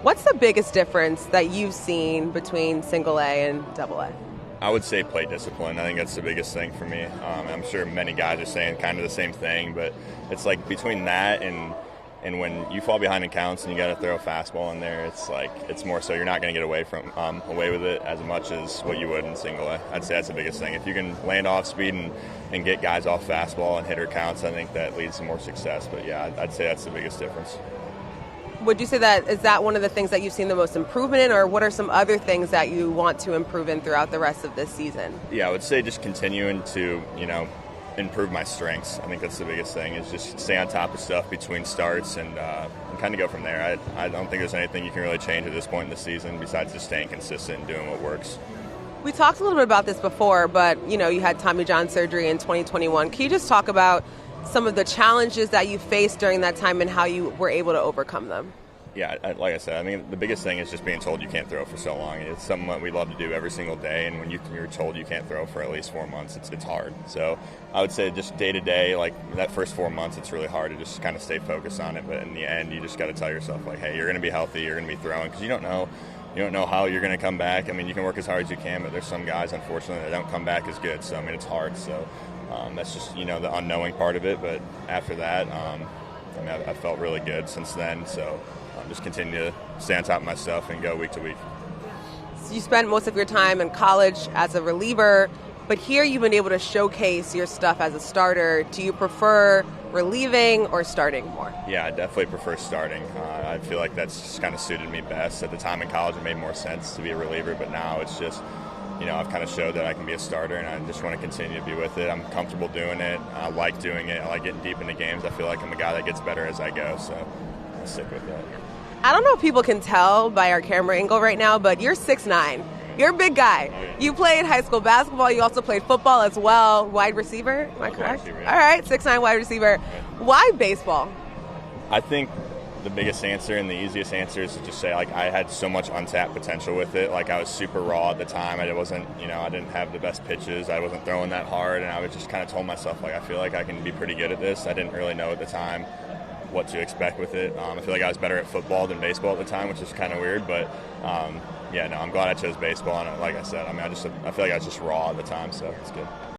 What's the biggest difference that you've seen between SingleA and DoubleA? I would say play discipline. I think that's the biggest thing for me. I'm sure many guys are saying kind of the same thing, but it's like between that and when you fall behind in counts and you got to throw a fastball in there, it's more so you're not going to get away with it as much as what you would in SingleA. I'd say that's the biggest thing. If you can land off speed and get guys off fastball and hitter counts, I think that leads to more success. But yeah, I'd say that's the biggest difference. Would you say that is that one of the things that you've seen the most improvement in, or what are some other things that you want to improve in throughout the rest of this season? Yeah, I would say just continuing to, improve my strengths. I think that's the biggest thing, is just stay on top of stuff between starts and kind of go from there. I don't think there's anything you can really change at this point in the season besides just staying consistent and doing what works. We talked a little bit about this before, but, you had Tommy John surgery in 2021. Can you just talk about some of the challenges that you faced during that time and how you were able to overcome them? Yeah, like I said, I mean, the biggest thing is just being told you can't throw for so long. It's something that we love to do every single day, and when you're told you can't throw for at least 4 months, it's hard. So I would say just day to day, like that first 4 months, it's really hard to just kind of stay focused on it. But in the end, you just got to tell yourself, like, hey, you're going to be healthy, you're going to be throwing, because you don't know how you're going to come back. I mean, you can work as hard as you can, but there's some guys, unfortunately, that don't come back as good. So, I mean, it's hard. So that's just, the unknowing part of it. But after that, I felt really good since then. So just continue to stay on top of my stuff and go week to week. So you spent most of your time in college as a reliever, but here you've been able to showcase your stuff as a starter. Do you prefer relieving or starting more? Yeah, I definitely prefer starting. I feel like that's just kind of suited me best. At the time in college, it made more sense to be a reliever, but now it's just, I've kind of showed that I can be a starter, and I just want to continue to be with it. I'm comfortable doing it. I like doing it. I like getting deep into games. I feel like I'm a guy that gets better as I go, so I'll stick with that. I don't know if people can tell by our camera angle right now, but you're 6'9". You're a big guy. You played high school basketball. You also played football as well. Wide receiver, am I correct? Receiver, yeah. All right, 6'9", wide receiver. Why baseball? I think the biggest answer and the easiest answer is to just say, like, I had so much untapped potential with it. Like, I was super raw at the time. I wasn't, I didn't have the best pitches. I wasn't throwing that hard, and I was just kind of told myself, like, I feel like I can be pretty good at this. I didn't really know at the time what to expect with it. I feel like I was better at football than baseball at the time, which is kind of weird, but I'm glad I chose baseball. And like I said, I feel like I was just raw at the time, so it's good.